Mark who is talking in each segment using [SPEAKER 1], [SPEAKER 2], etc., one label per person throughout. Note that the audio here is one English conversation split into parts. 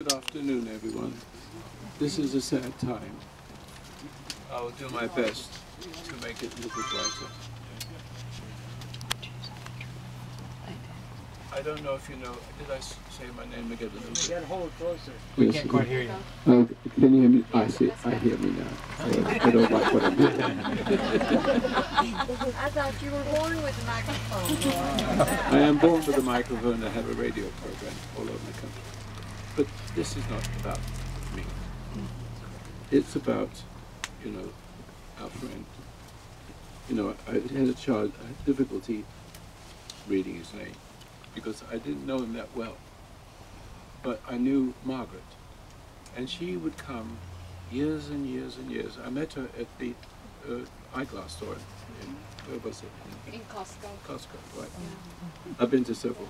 [SPEAKER 1] Good afternoon, everyone. This is a sad time. I will do my best to make it a little brighter. I don't know if you know, did I say my name again a little bit?
[SPEAKER 2] You gotta hold it closer.
[SPEAKER 3] We can't quite hear you.
[SPEAKER 1] Can you hear me? I hear me now. I don't like what I'm doing.
[SPEAKER 4] I thought you were born with a microphone.
[SPEAKER 1] I am born with a microphone. I have a radio program all over the country. But this is not about me. It's about, our friend. I had I had difficulty reading his name because I didn't know him that well. But I knew Margaret, and she would come years and years and years. I met her at the eyeglass store in, where was it?
[SPEAKER 4] In Costco.
[SPEAKER 1] Costco, right.
[SPEAKER 4] Yeah.
[SPEAKER 1] I've been to several.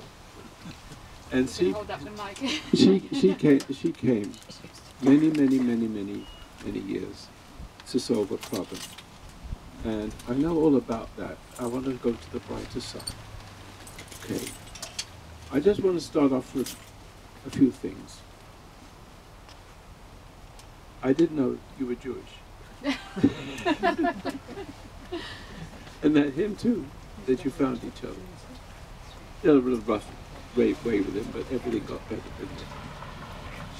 [SPEAKER 1] And she
[SPEAKER 4] Hold up the mic.
[SPEAKER 1] she came many years to solve a problem. And I know all about that. I want to go to the brighter side. Okay. I just want to start off with a few things. I didn't know you were Jewish. And that him too, that you found each other. You had a little rough way with him, but everything got better, didn't it?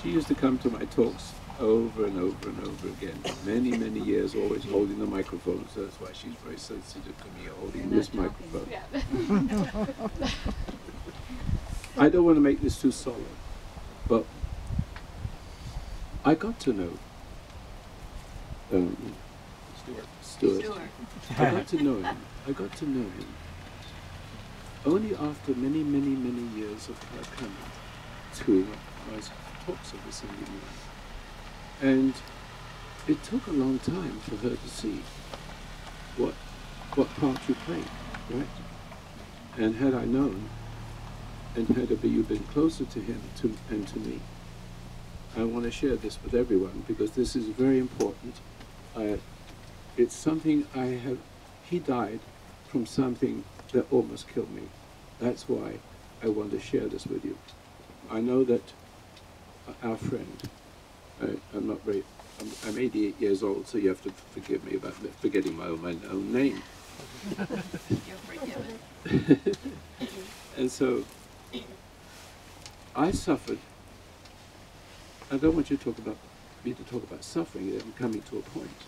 [SPEAKER 1] She used to come to my talks over and over and over again. Many years, always holding the microphone, so that's why she's very sensitive to me holding this microphone.
[SPEAKER 4] Yeah.
[SPEAKER 1] I don't want to make this too solemn, but I got to know Stuart. I got to know him only after many years of her coming to my talks of the Sunday morning. And it took a long time for her to see what part you played, right? And had I known, and had you been closer to him and to me, I want to share this with everyone because this is very important. It's something he died from something that almost killed me. That's why I want to share this with you. I know that our friend, I'm 88 years old, so you have to forgive me about forgetting my own name.
[SPEAKER 4] You're forgiven.
[SPEAKER 1] And so, I suffered. I don't want you to talk about suffering. I'm coming to a point.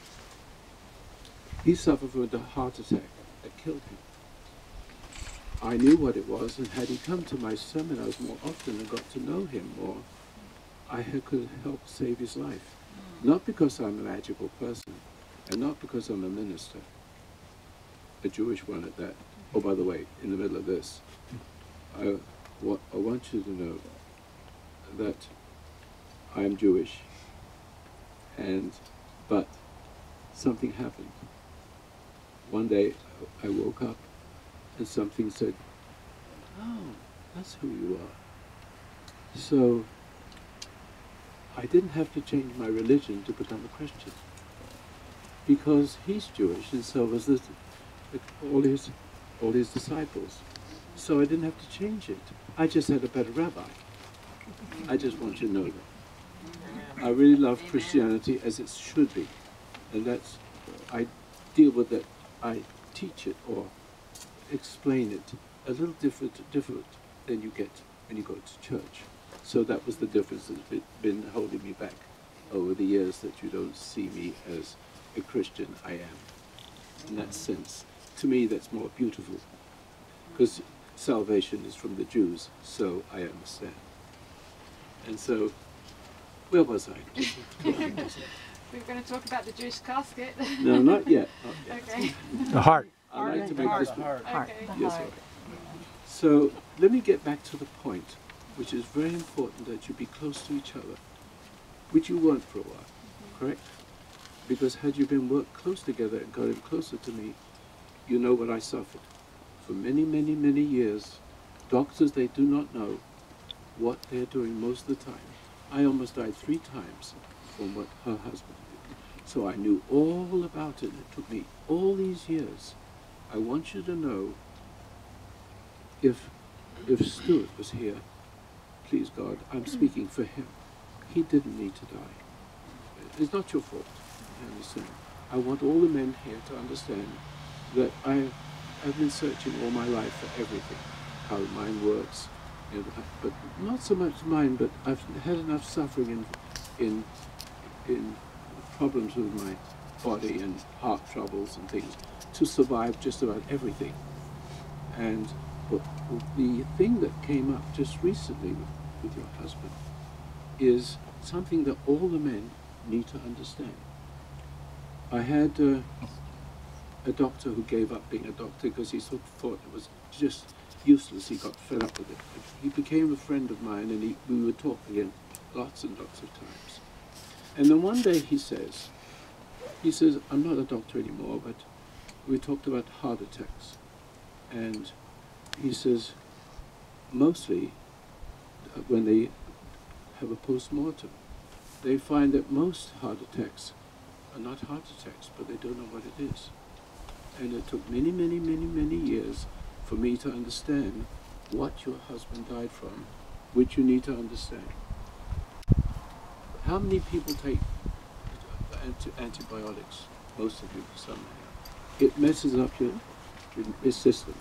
[SPEAKER 1] He suffered from a heart attack that killed him. I knew what it was, and had he come to my seminars more often and got to know him more, I could help save his life. Not because I'm a magical person, and not because I'm a minister, a Jewish one at that. Oh, by the way, in the middle of this, I want you to know that I am Jewish, but something happened. One day I woke up and something said, "Oh, that's who you are." So I didn't have to change my religion to become a Christian, because he's Jewish and so was all his disciples. So I didn't have to change it. I just had a better rabbi. I just want you to know that. I really love Christianity as it should be, and I deal with it. I teach it or explain it a little different than you get when you go to church. So that was the difference that's been holding me back over the years, that you don't see me as a Christian. I am. In that sense, to me that's more beautiful, because salvation is from the Jews, so I understand. And so, where was I?
[SPEAKER 4] We were going to talk about the Jewish casket.
[SPEAKER 1] No, not yet.
[SPEAKER 4] Okay.
[SPEAKER 3] The heart.
[SPEAKER 1] I like to make this
[SPEAKER 3] heart.
[SPEAKER 4] Okay.
[SPEAKER 1] Yes, all right. So let me get back to the point, which is very important, that you be close to each other, which you weren't for a while, correct? Because had you been worked close together and gotten closer to me, you know what I suffered. For many years, doctors, they do not know what they're doing most of the time. I almost died 3 times from what her husband did. So I knew all about it. It took me all these years. I want you to know, if Stuart was here, please God, I'm speaking for him. he didn't need to die. It's not your fault, you understand? I want all the men here to understand that I've been searching all my life for everything, how the mind works, you know, but not so much mine, but I've had enough suffering in problems with my body and heart troubles and things to survive just about everything. And but the thing that came up just recently with your husband is something that all the men need to understand. I had a doctor who gave up being a doctor because he sort of thought it was just useless. He got fed up with it. He became a friend of mine, and we would talk again lots and lots of times. And then one day he says, I'm not a doctor anymore, but we talked about heart attacks. And he says, mostly when they have a post-mortem, they find that most heart attacks are not heart attacks, but they don't know what it is. And it took many, many, many, many years for me to understand what your husband died from, which you need to understand. How many people take antibiotics? Most of you, somehow. It messes up your system.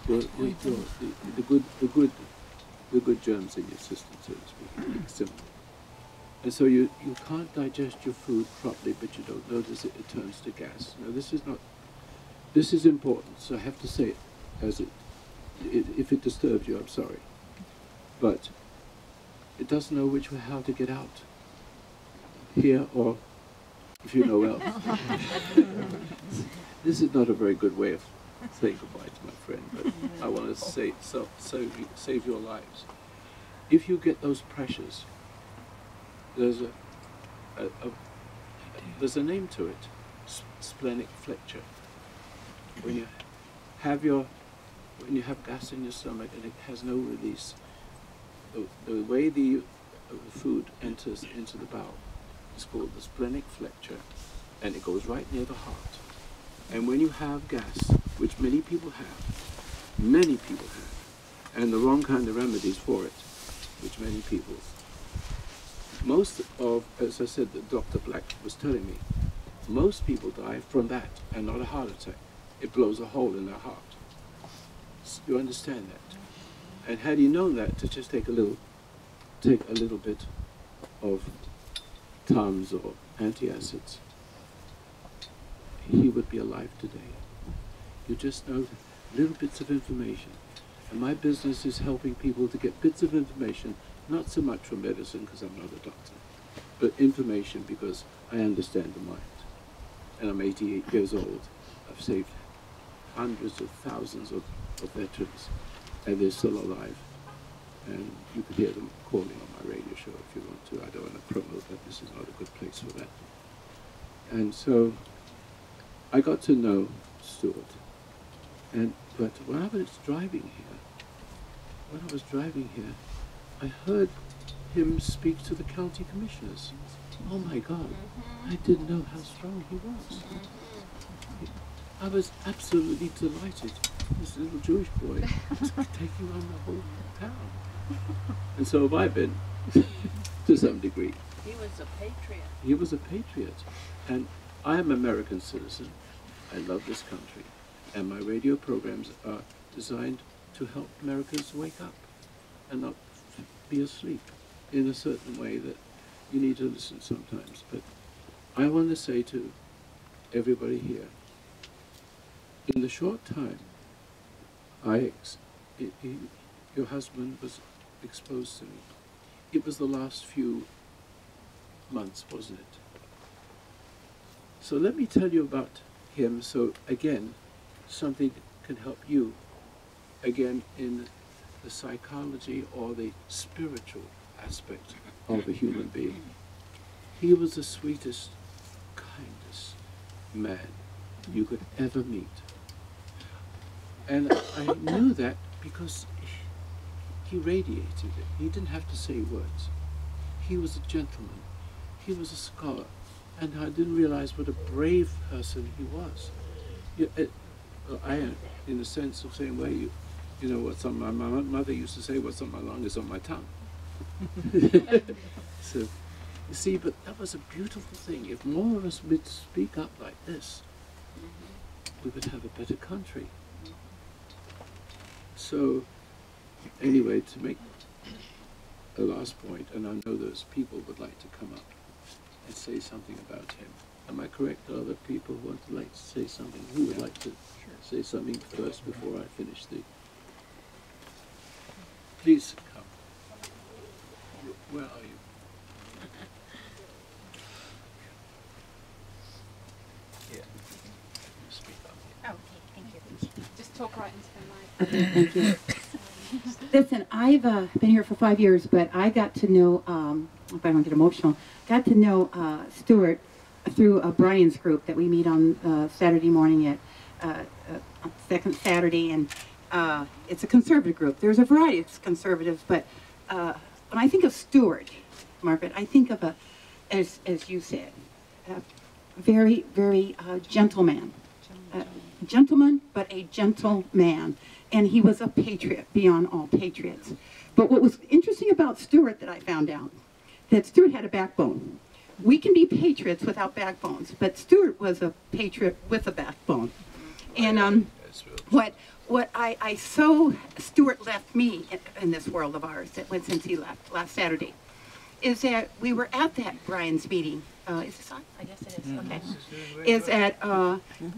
[SPEAKER 1] The good germs in your system, so to speak. Simple. And so you can't digest your food properly, but you don't notice it. It turns to gas. Now this is important. So I have to say it as if it disturbs you, I'm sorry. But it doesn't know how to get out. Here or if you know else. This is not a very good way of saying goodbye to my friend, but I want to save your lives. If you get those pressures, there's a name to it, splenic flexure. When you have gas in your stomach and it has no release, the way the food enters into the bowel is called the splenic flexure, and it goes right near the heart. And when you have gas, which many people have, and the wrong kind of remedies for it, which many people, most of, as I said, that Dr. Black was telling me, most people die from that and not a heart attack. It blows a hole in their heart. You understand that? And had he known that, to just take a little bit of Tums or antacids, he would be alive today. You just know little bits of information. And my business is helping people to get bits of information, not so much from medicine, because I'm not a doctor, but information because I understand the mind. And I'm 88 years old. I've saved hundreds of thousands of veterans, and they're still alive. And you can hear them calling on my radio show if you want to. I don't want to promote that. This is not a good place for that. And so I got to know Stuart. But when I was driving here, I heard him speak to the county commissioners. Oh my God, I didn't know how strong he was. I was absolutely delighted. This little Jewish boy was taking on the whole town. And so have I been, to some degree.
[SPEAKER 4] He was a patriot.
[SPEAKER 1] He was a patriot. And I am an American citizen. I love this country. And my radio programs are designed to help Americans wake up and not be asleep in a certain way that you need to listen sometimes. But I want to say to everybody here, in the short time your husband was exposed to me, it was the last few months, wasn't it? So let me tell you about him, so again, something can help you, again, in the psychology or the spiritual aspect of a human being. He was the sweetest, kindest man you could ever meet. And I knew that because he radiated it. He didn't have to say words. He was a gentleman. He was a scholar. And I didn't realize what a brave person he was. I am, in the sense of saying, well, you know, what's on my mother used to say, what's on my lung is on my tongue. So, you see, but that was a beautiful thing. If more of us would speak up like this, we would have a better country. So, anyway, to make a last point, and I know those people would like to come up and say something about him. Am I correct? Are there people who would like to say something? Who would like to say something first before I finish the... Please come. Where are you? Here. You speak up.
[SPEAKER 2] Oh, okay, thank you. Just talk right into the mic. Thank you. Listen, I've been here for 5 years, but I got to know, if I don't get emotional, got to know Stuart through Brian's group that we meet on Saturday morning at second Saturday, and it's a conservative group. There's a variety of conservatives, but when I think of Stuart, Margaret, I think of as you said, a very, very gentleman. Gentleman, but a gentle man. And he was a patriot beyond all patriots. But what was interesting about Stuart that I found out, that Stuart had a backbone. We can be patriots without backbones, but Stuart was a patriot with a backbone. And what Stuart left me in this world of ours, that went since he left last Saturday, is that we were at that Brian's meeting. Is this on? I guess it is. Okay. Is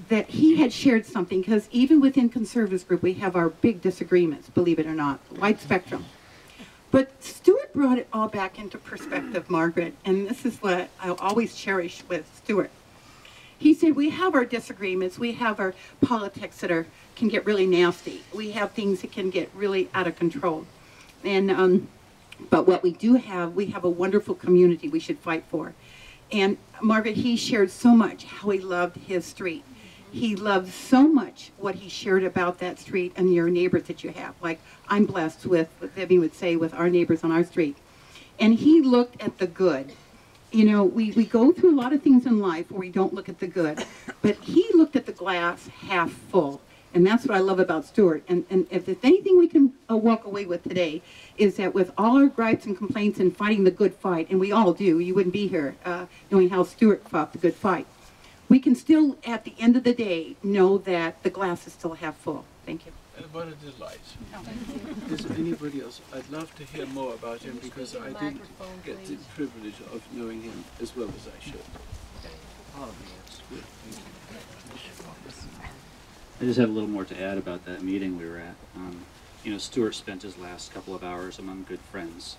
[SPEAKER 2] that he had shared something, because even within conservatives group we have our big disagreements, believe it or not, wide spectrum. But Stuart brought it all back into perspective, Margaret, and this is what I always cherish with Stuart. He said, we have our disagreements, we have our politics that can get really nasty, we have things that can get really out of control, and but what we do have, we have a wonderful community we should fight for. And Margaret, he shared so much how he loved his street. He loved so much what he shared about that street and your neighbors that you have. Like I'm blessed with, what Vivian would say, with our neighbors on our street. And he looked at the good. You know, we go through a lot of things in life where we don't look at the good. But he looked at the glass half full. And that's what I love about Stuart. And if there's anything we can walk away with today, is that with all our gripes and complaints and fighting the good fight, and we all do, you wouldn't be here knowing how Stuart fought the good fight, we can still, at the end of the day, know that the glass is still half full. Thank you.
[SPEAKER 1] What a delight. Is there anybody else? I'd love to hear more about him, because I didn't get the privilege of knowing him as well as I should. Oh, yes. Good. Thank you.
[SPEAKER 3] I just have a little more to add about that meeting we were at. You know, Stuart spent his last couple of hours among good friends,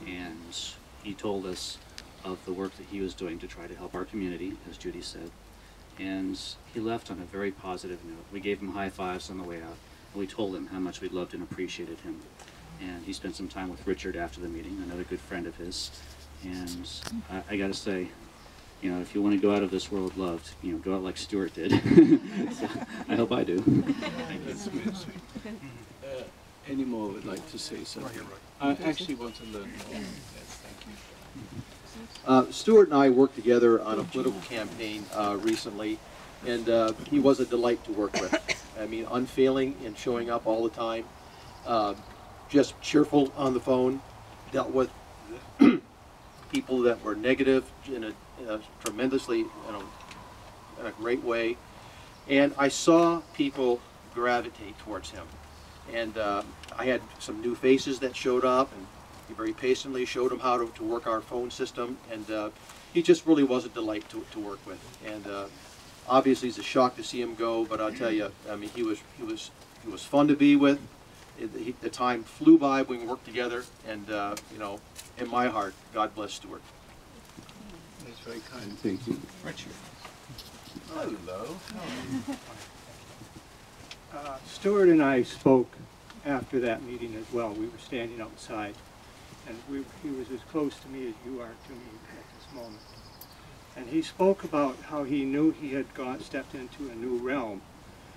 [SPEAKER 3] and he told us of the work that he was doing to try to help our community, as Judy said, and he left on a very positive note. We gave him high fives on the way out, and we told him how much we loved and appreciated him. And he spent some time with Richard after the meeting, another good friend of his, and I gotta say, you know, if you want to go out of this world loved, you know, go out like Stuart did. So, I hope I do. Thank you.
[SPEAKER 1] Sweet, sweet. Any more would like to say something? I actually want to learn more. Yes, thank you.
[SPEAKER 5] Stuart and I worked together on a political campaign recently, and he was a delight to work with. I mean, unfailing in showing up all the time, just cheerful on the phone, dealt with people that were negative in a tremendously, in a great way, and I saw people gravitate towards him. And I had some new faces that showed up, and he very patiently showed them how to work our phone system, and he just really was a delight to work with. And obviously it's a shock to see him go, but I'll tell you, I mean, he was fun to be with. The time flew by when we worked together, and you know, in my heart, God bless Stuart.
[SPEAKER 1] That's very kind. Thank you. Richard. Hello.
[SPEAKER 6] Stuart and I spoke after that meeting as well. We were standing outside, and he was as close to me as you are to me at this moment. And he spoke about how he knew he had stepped into a new realm,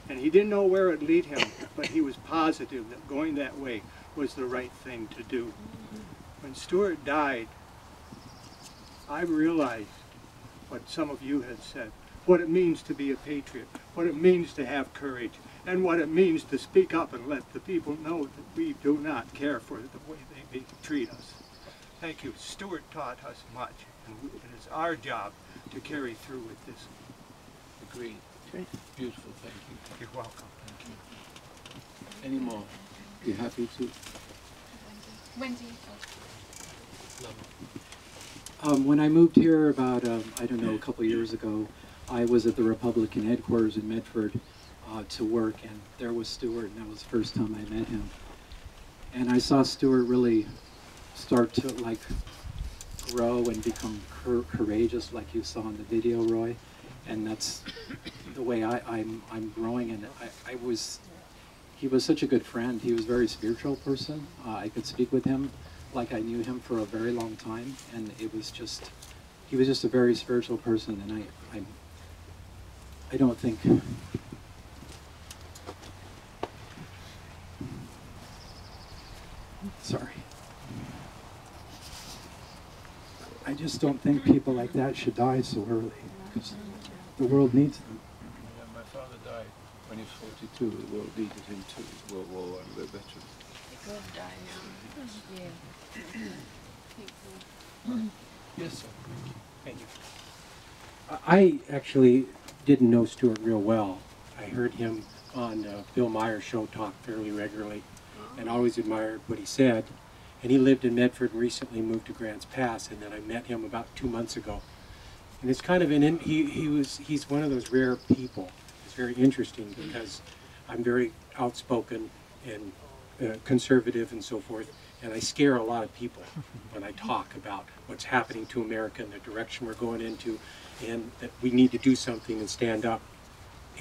[SPEAKER 6] and he didn't know where it would lead him, but he was positive that going that way was the right thing to do. When Stuart died, I realized what some of you had said, what it means to be a patriot, what it means to have courage, and what it means to speak up and let the people know that we do not care for the way they treat us. thank you. Stuart taught us much, and it is our job to carry through with this.
[SPEAKER 1] Agreed.
[SPEAKER 2] Great.
[SPEAKER 1] Beautiful, thank you.
[SPEAKER 6] You're welcome.
[SPEAKER 1] Thank you. Any more? You happy to?
[SPEAKER 4] Wendy.
[SPEAKER 7] When I moved here about, I don't know, a couple of years ago, I was at the Republican headquarters in Medford to work, and there was Stuart, and that was the first time I met him. And I saw Stuart really start to like grow and become courageous, like you saw in the video, Roy. And that's the way I'm growing. And he was such a good friend. He was a very spiritual person. I could speak with him like I knew him for a very long time, and he was just a very spiritual person. And I don't think. Sorry. I just don't think people like that should die so early, because the world needs them.
[SPEAKER 1] Yeah, my father died when he was 42. The world needed him too. World War I, we're veterans. Yes, sir.
[SPEAKER 6] Thank you.
[SPEAKER 8] I actually didn't know Stuart real well. I heard him on Bill Meyer's show talk fairly regularly, and always admired what he said. And he lived in Medford and recently moved to Grants Pass, and then I met him about 2 months ago. And it's kind of he's one of those rare people. It's very interesting because I'm very outspoken and conservative and so forth, and I scare a lot of people when I talk about what's happening to America and the direction we're going into, and that we need to do something and stand up.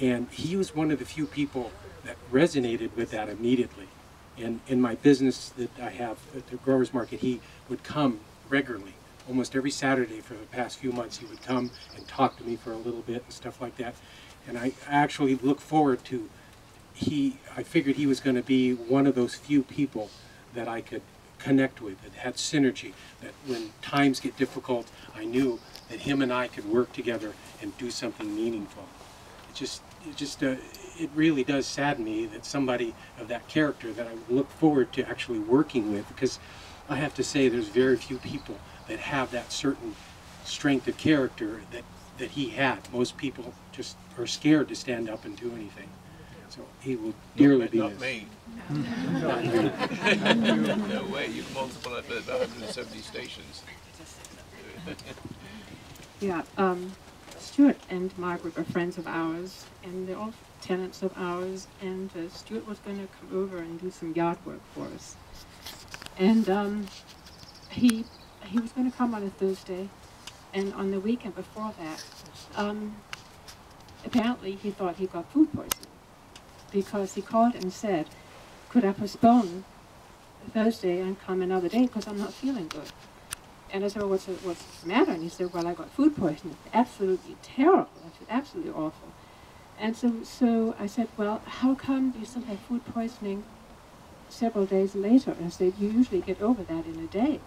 [SPEAKER 8] And he was one of the few people that resonated with that immediately. And in my business that I have at the Growers Market, he would come regularly. Almost every Saturday for the past few months, he would come and talk to me for a little bit and stuff like that. And I actually look forward to, I figured he was going to be one of those few people that I could connect with, that had synergy, that when times get difficult, I knew that him and I could work together and do something meaningful. It really does sadden me that somebody of that character that I look forward to actually working with, because I have to say there's very few people that have that certain strength of character that he had. Most people just are scared to stand up and do anything. So he will dearly be
[SPEAKER 1] Not
[SPEAKER 8] missed.
[SPEAKER 1] me.
[SPEAKER 8] Not you.
[SPEAKER 1] No way, you can multiply it by about 170 stations.
[SPEAKER 9] Yeah, Stuart and Margaret are friends of ours, and they're all tenants of ours, and Stuart was going to come over and do some yard work for us. And he was going to come on a Thursday, and on the weekend before that, apparently he thought he got food poisoning, because he called and said, could I postpone Thursday and come another day because I'm not feeling good? And I said, well, what's the matter? And he said, well, I got food poisoning. It's absolutely terrible. It's absolutely awful. And so I said, well, how come you still have food poisoning several days later? And I said, you usually get over that in a day.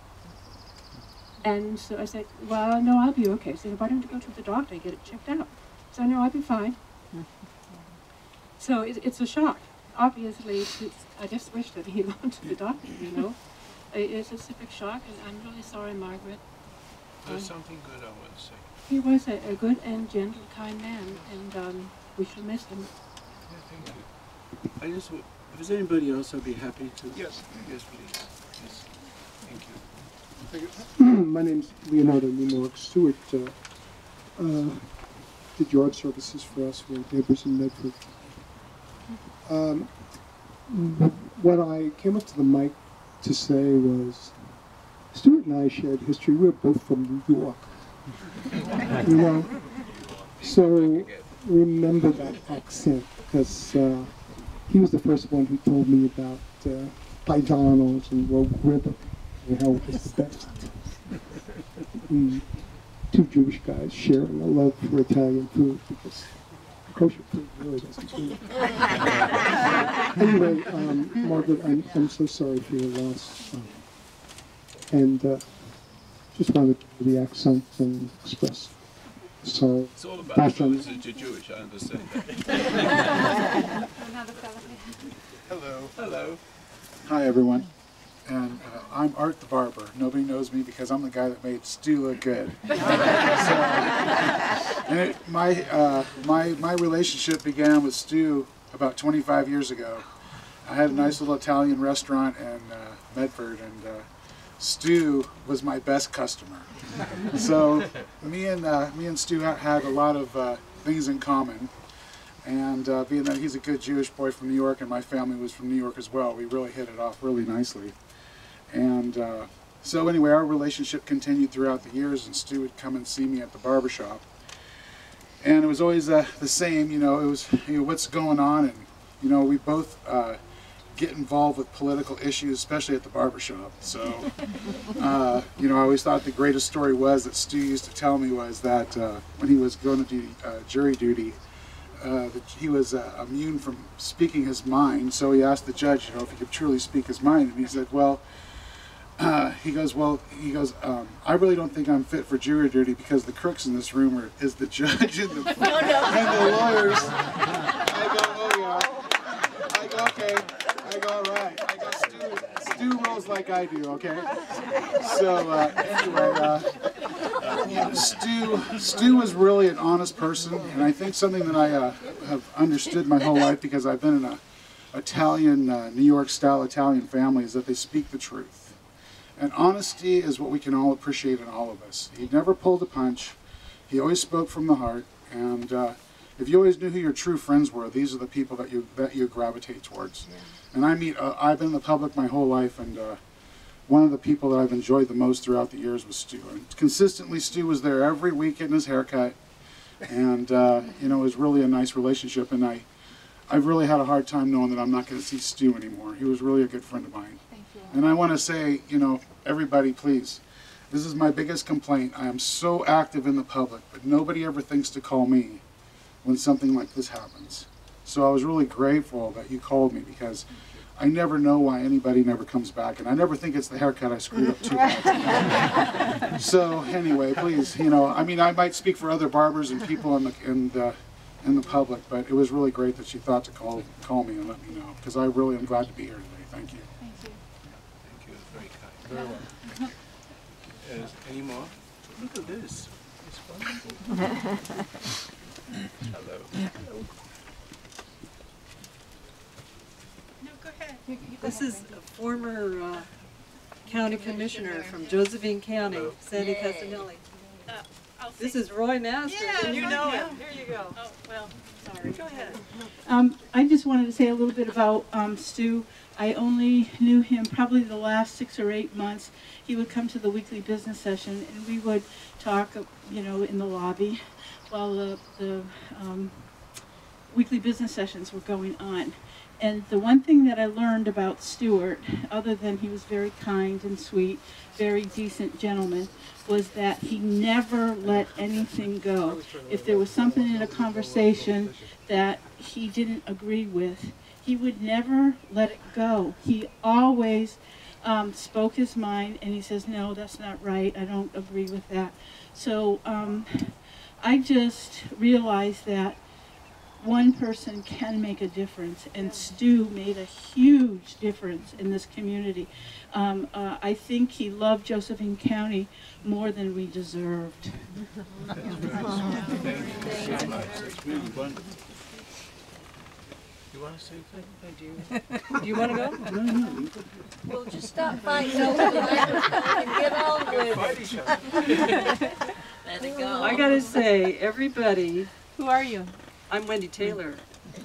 [SPEAKER 9] And so I said, well, no, I'll be okay. I said, why don't you go to the doctor and get it checked out? So no, I'll be fine. So it's a shock. Obviously, I just wish that he'd gone to the doctor, you know. It's a big shock, and I'm really sorry, Margaret.
[SPEAKER 1] There's something good I want to say.
[SPEAKER 9] He was a good and gentle, kind man, and we shall miss him.
[SPEAKER 1] Yeah, thank you.
[SPEAKER 7] I just, if there's anybody else, I'd be happy to.
[SPEAKER 1] Yes, yes, please. Yes. Thank you.
[SPEAKER 10] My name's Leonardo Newmark. Stuart did yard services for us. We're neighbors in Medford. What I came up to the mic to say was, Stuart and I shared history. We're both from New York. You know? So remember that accent, because he was the first one who told me about Paisanos and Rogue River and how it was best. We, two Jewish guys, sharing a love for Italian food, because kosher food really doesn't do it. Anyway, Margaret, I'm so sorry for your loss. And just wanted to do the accent and express sorry.
[SPEAKER 1] It's all about brothers and Jewish, I understand that.
[SPEAKER 4] Another fellow.
[SPEAKER 1] Hello. Hello.
[SPEAKER 11] Hi, everyone. and I'm Art the Barber. Nobody knows me because I'm the guy that made Stu look good. My relationship began with Stu about 25 years ago. I had a nice little Italian restaurant in Medford, and Stu was my best customer. So me and Stu had a lot of things in common. And being that he's a good Jewish boy from New York and my family was from New York as well, we really hit it off really nicely. And so anyway, our relationship continued throughout the years, and Stu would come and see me at the barbershop. And it was always the same, it was, what's going on, and, we both get involved with political issues, especially at the barbershop. So, I always thought the greatest story was that Stu used to tell me was that when he was going to do jury duty, that he was immune from speaking his mind. So he asked the judge, if he could truly speak his mind, and he said, well, he goes, I really don't think I'm fit for jury duty because the crooks in this room is the judge and the, and the lawyers. I go, oh yeah. I go, okay. I go, all right. I go, Stu rolls like I do, okay? So anyway, Stu was really an honest person, and I think something that I have understood my whole life because I've been in a Italian, New York style Italian family, is that they speak the truth. And honesty is what we can all appreciate in all of us. He never pulled a punch. He always spoke from the heart. And if you always knew who your true friends were, these are the people that you gravitate towards. Yeah. And I've been in the public my whole life, and one of the people that I've enjoyed the most throughout the years was Stu. And consistently, Stu was there every week getting his haircut. And, it was really a nice relationship. And I've really had a hard time knowing that I'm not going to see Stu anymore. He was really a good friend of mine. And I want to say, everybody, please, this is my biggest complaint. I am so active in the public, but nobody ever thinks to call me when something like this happens. So I was really grateful that you called me, because I never know why anybody never comes back, and I never think it's the haircut I screwed up too bad. So anyway, please, I might speak for other barbers and people in the public, but it was really great that you thought to call me and let me know, because I really am glad to be here today. Thank you.
[SPEAKER 12] Very well. Any more? Look at this. It's wonderful. Hello.
[SPEAKER 2] No, go ahead.
[SPEAKER 13] This is a former county commissioner from Josephine County, Sandy Castanelli. This is Roy Masters.
[SPEAKER 2] Yeah,
[SPEAKER 13] you know him.
[SPEAKER 2] Here you go. Oh, well, sorry.
[SPEAKER 13] Go ahead.
[SPEAKER 14] I just wanted to say a little bit about Stu. I only knew him probably the last 6 or 8 months. He would come to the weekly business session, and we would talk, in the lobby while the weekly business sessions were going on. And the one thing that I learned about Stuart, other than he was very kind and sweet, very decent gentleman, was that he never let anything go. If there was something in a conversation that he didn't agree with, he would never let it go. He always spoke his mind, and he says, no, that's not right, I don't agree with that. So I just realized that one person can make a difference, and Stu made a huge difference in this community. I think he loved Josephine County more than we deserved.
[SPEAKER 12] You want to say
[SPEAKER 13] I do. Do you want to go?
[SPEAKER 4] We'll just stop fighting over the microphone and get on with it. Let it go.
[SPEAKER 13] I got to say, everybody.
[SPEAKER 9] Who are you?
[SPEAKER 13] I'm Wendy Taylor.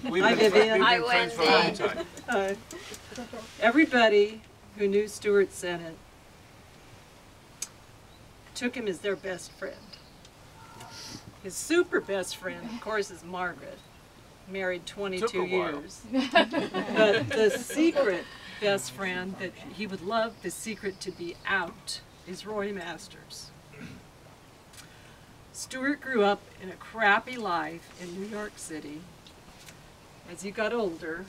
[SPEAKER 12] Hi,
[SPEAKER 13] Vivian.
[SPEAKER 12] Hi, Wendy.
[SPEAKER 13] Everybody who knew Stuart Sennett took him as their best friend. His super best friend, of course, is Margaret, married 22 years. But the secret best friend that he would love the secret to be out is Roy Masters. Stuart grew up in a crappy life in New York City. As he got older,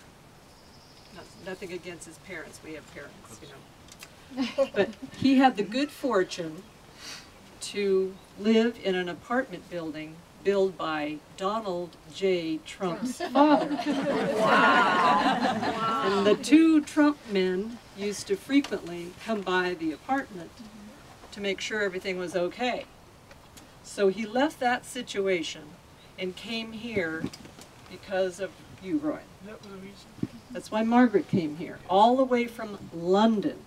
[SPEAKER 13] nothing against his parents, we have parents, but he had the good fortune to live in an apartment building built by Donald J. Trump's father. Wow. And the two Trump men used to frequently come by the apartment to make sure everything was okay. So he left that situation and came here because of you, Roy.
[SPEAKER 12] That was the reason.
[SPEAKER 13] That's why Margaret came here, all the way from London.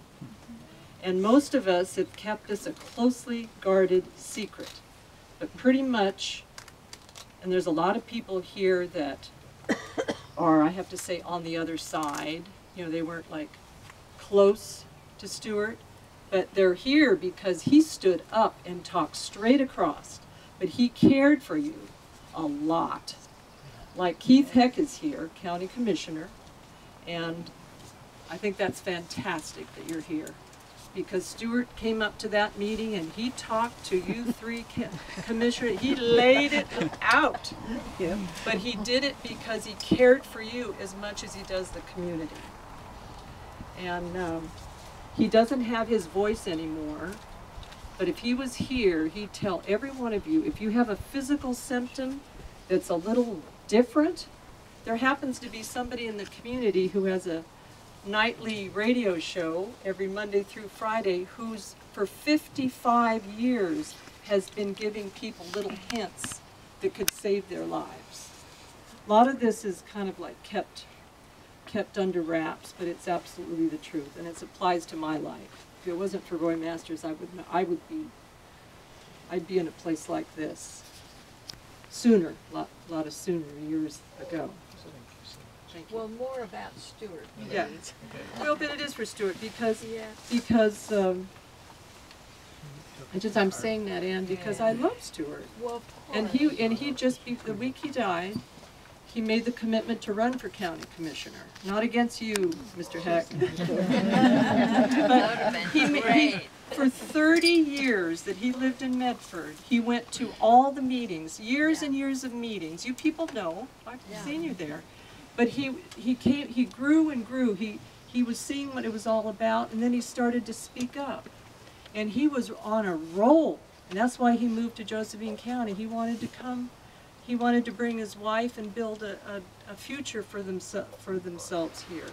[SPEAKER 13] And most of us have kept this a closely guarded secret. But pretty much, and there's a lot of people here that are, I have to say, on the other side. You know, they weren't like close to Stuart, but they're here because he stood up and talked straight across. But he cared for you a lot. Like Keith Heck is here, County Commissioner, and I think that's fantastic that you're here, because Stuart came up to that meeting and he talked to you three commissioners. He laid it out, but he did it because he cared for you as much as he does the community. And he doesn't have his voice anymore, but if he was here, he'd tell every one of you, if you have a physical symptom that's a little different, there happens to be somebody in the community who has a nightly radio show every Monday through Friday who's for 55 years has been giving people little hints that could save their lives. A lot of this is kind of like kept under wraps, but it's absolutely the truth, and it applies to my life. If it wasn't for Roy Masters, I'd be in a place like this sooner, a lot of sooner years ago. Thank you.
[SPEAKER 4] Well, more about Stuart.
[SPEAKER 13] Yeah. Well, but it is for Stuart because I'm saying that, Ann, because I love Stuart.
[SPEAKER 4] Well,
[SPEAKER 13] and he just the week he died, he made the commitment to run for county commissioner. Not against you, Mr. Heck. But he for 30 years that he lived in Medford, he went to all the meetings, years and years of meetings. You people know, I've seen you there. But he grew and grew. He was seeing what it was all about, and then he started to speak up. And he was on a roll, and that's why he moved to Josephine County. He wanted to come, he wanted to bring his wife and build a future for themselves here.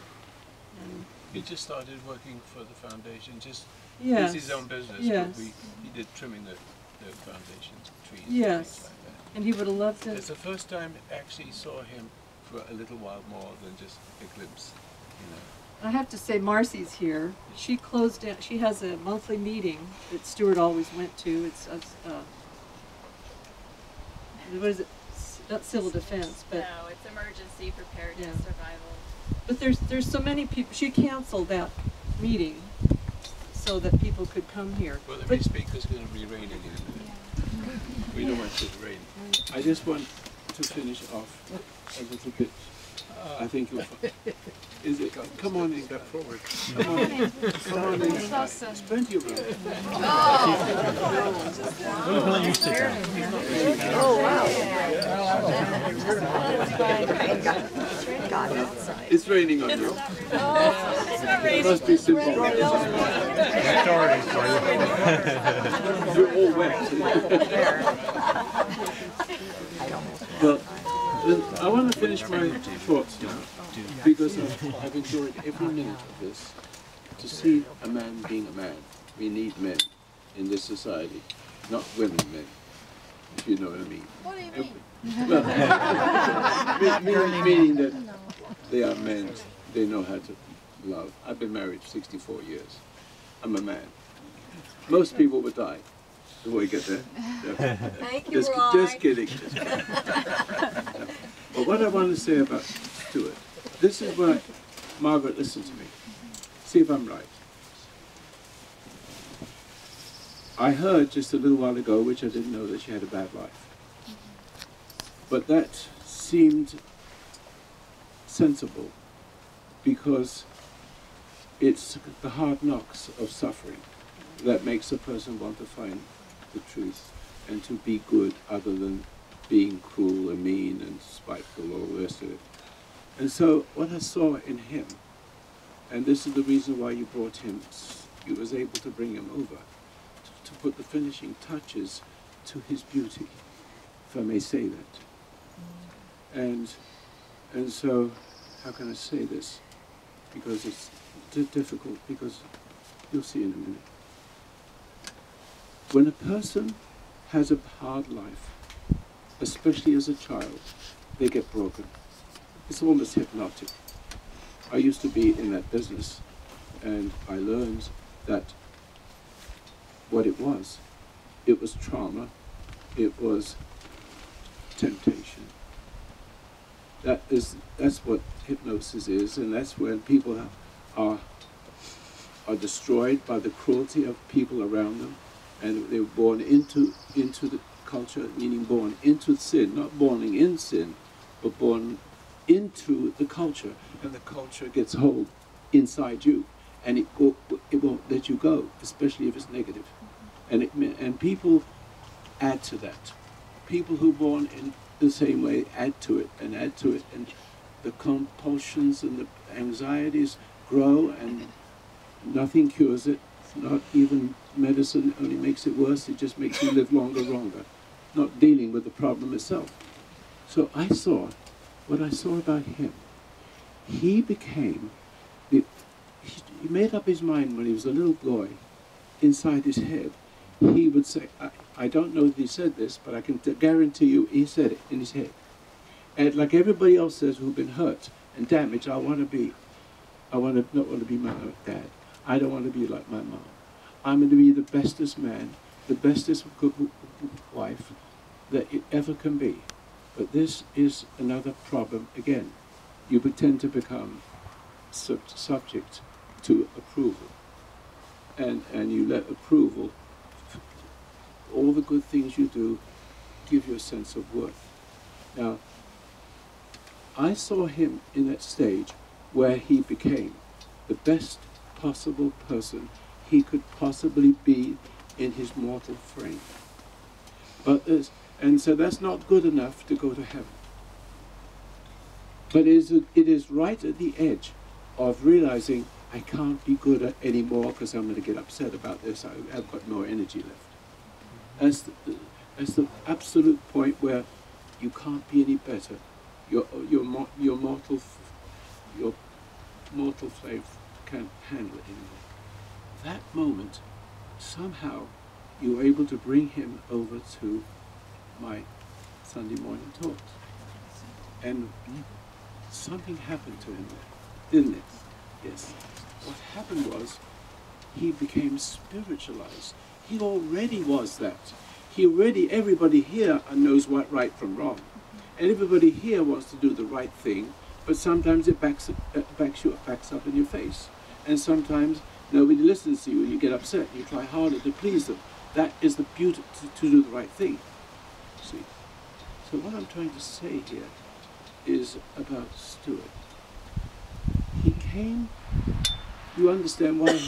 [SPEAKER 13] And
[SPEAKER 12] he just started working for the foundation, just
[SPEAKER 13] yes,
[SPEAKER 12] his own business.
[SPEAKER 13] Yes.
[SPEAKER 12] But he did trimming the foundation's trees.
[SPEAKER 13] Yes.
[SPEAKER 12] And things like that.
[SPEAKER 13] And he would have loved it.
[SPEAKER 12] It's the first time I actually saw him for a little while more than just a glimpse, you know.
[SPEAKER 13] I have to say, Marcy's here. She closed down. She has a monthly meeting that Stuart always went to. It's what is it? Not civil defense, but
[SPEAKER 15] no, it's emergency preparedness,
[SPEAKER 13] yeah.
[SPEAKER 15] survival.
[SPEAKER 13] But there's so many people. She canceled that meeting so that people could come here.
[SPEAKER 12] Well, the speaker's going to be raining in a minute. We don't want it to rain.
[SPEAKER 1] I just want to finish off a little bit. I think you'll is it? Come on in.
[SPEAKER 12] Step forward.
[SPEAKER 1] Come on in. Come on in. There's plenty of room.
[SPEAKER 4] Oh, wow.
[SPEAKER 1] It's raining on you. It must be simple. You're all wet. Well, I want to finish my thoughts now, because I've enjoyed every minute of this. To see a man being a man, we need men in this society, not women men, if you know what I mean.
[SPEAKER 4] What do you mean?
[SPEAKER 1] Well, meaning that they are men, they know how to love. I've been married 64 years. I'm a man. Most people would die before we get there.
[SPEAKER 4] Thank you, Roy.
[SPEAKER 1] Just kidding. But what I want to say about Stuart, this is what, Margaret, listen to me. See if I'm right. I heard just a little while ago, which I didn't know, that she had a bad life. But that seemed sensible, because it's the hard knocks of suffering that makes a person want to find the truth and to be good, other than being cruel and mean and spiteful, all the rest of it. And so what I saw in him, and this is the reason why you brought him, you was able to bring him over, to put the finishing touches to his beauty, if I may say that. And so, how can I say this? Because it's difficult because you'll see in a minute. When a person has a hard life, especially as a child, they get broken. It's almost hypnotic. I used to be in that business, and I learned that what it was trauma, it was temptation. That's what hypnosis is, and that's when people are destroyed by the cruelty of people around them, and they're born into the culture, meaning born into sin, not born in sin, but born into the culture, and the culture gets hold inside you, and it won't let you go, especially if it's negative. And people add to that. People who are born in the same way add to it, and the compulsions and the anxieties grow, and nothing cures it. Not even medicine only makes it worse. It just makes you live longer, not dealing with the problem itself. So what I saw about him, he became, he made up his mind when he was a little boy, inside his head. He would say, I don't know that he said this, but I can guarantee you he said it in his head. And like everybody else says who've been hurt and damaged, I not want to be my dad. I don't want to be like my mom. I'm going to be the bestest man, the bestest good wife that it ever can be. But this is another problem again. You pretend to become subject to approval. And you let approval, all the good things you do, give you a sense of worth. Now, I saw him in that stage where he became the best possible person he could possibly be in his mortal frame. And so that's not good enough to go to heaven. But it is right at the edge of realizing I can't be good anymore because I'm going to get upset about this. I've got no energy left. That's the absolute point where you can't be any better. Your mortal flame can't handle it anymore. That moment, somehow, you were able to bring him over to my Sunday morning talks. And something happened to him there, didn't it? Yes. What happened was, he became spiritualized. He already was that. Everybody here knows what right from wrong. And everybody here wants to do the right thing, but sometimes it backs up in your face. And sometimes nobody listens to you and you get upset. You try harder to please them. That is the beauty to do the right thing. See? So what I'm trying to say here is about Stuart. He came, you understand why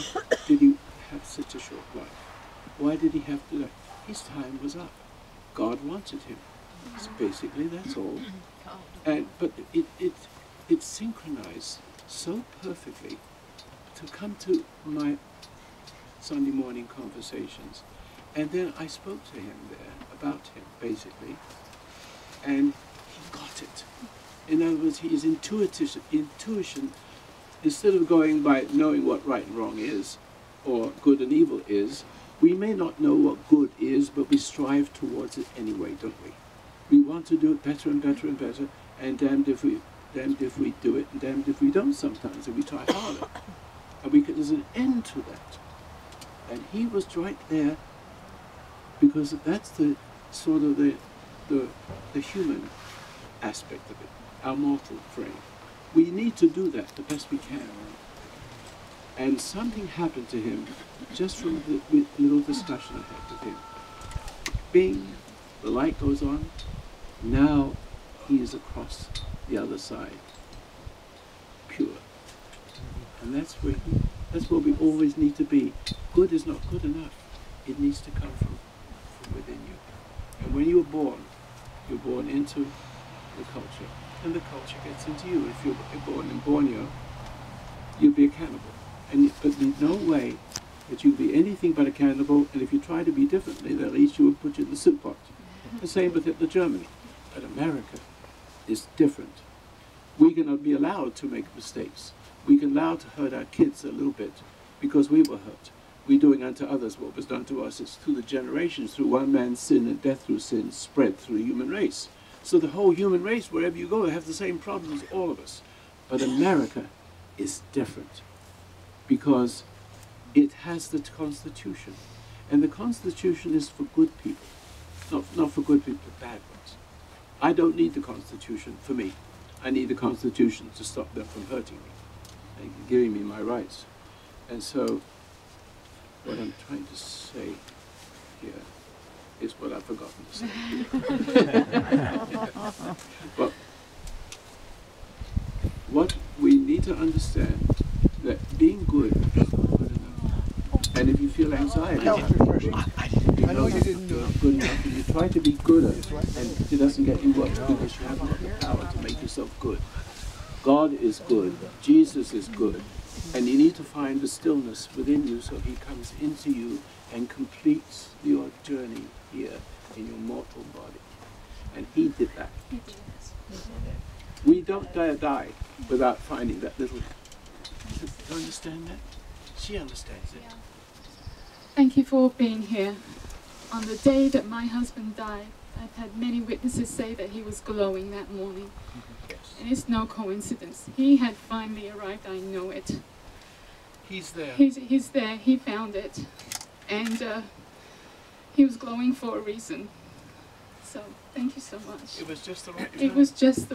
[SPEAKER 1] did he have such a short life? Why did he have to die? His time was up. God wanted him. So basically, that's all. But it synchronized so perfectly to come to my Sunday morning conversations. And then I spoke to him there about him, basically. And he got it. In other words, his intuition, instead of going by knowing what right and wrong is, or good and evil is, we may not know what good is, but we strive towards it anyway, don't we? We want to do it better and better and better, and damned if we do it, and damned if we don't sometimes, and we try harder. And there's an end to that. And he was right there, because that's the sort of the human aspect of it, our mortal frame. We need to do that the best we can. And something happened to him just from the little discussion I had with him. Bing, the light goes on. Now he is across the other side, pure. And that's where we always need to be. Good is not good enough. It needs to come from within you. And when you're born into the culture, and the culture gets into you. If you're born in Borneo, you'll be a cannibal. But there's no way that you'll be anything but a cannibal, and if you try to be differently, they'll eat you and put you in the soup pot. The same with Hitler Germany. But America is different. We cannot be allowed to make mistakes. We can allow to hurt our kids a little bit because we were hurt. We doing unto others what was done to us. It's through the generations, through one man's sin and death through sin spread through the human race. So the whole human race, wherever you go, have the same problems, all of us. But America is different because it has the Constitution. And the Constitution is for good people, not for good people, bad ones. I don't need the Constitution for me. I need the Constitution to stop them from hurting me and giving me my rights. And so what I'm trying to say here is what I've forgotten to say. But what we need to understand that being good is not good enough. And if you feel anxiety, you're not good enough, and you try to be gooder, and it doesn't get you well because you haven't got the power to make yourself good. God is good, Jesus is good, and you need to find the stillness within you so he comes into you and completes your journey here in your mortal body. And he did that. We don't dare die without finding that little... You understand that? She understands it.
[SPEAKER 16] Thank you for being here. On the day that my husband died, I've had many witnesses say that he was glowing that morning.
[SPEAKER 1] Yes.
[SPEAKER 16] And it's no coincidence. He had finally arrived, I know it.
[SPEAKER 1] He's there.
[SPEAKER 16] He's there, he found it. And he was glowing for a reason. So, thank you so much.
[SPEAKER 1] It was just the right time.
[SPEAKER 16] It was just the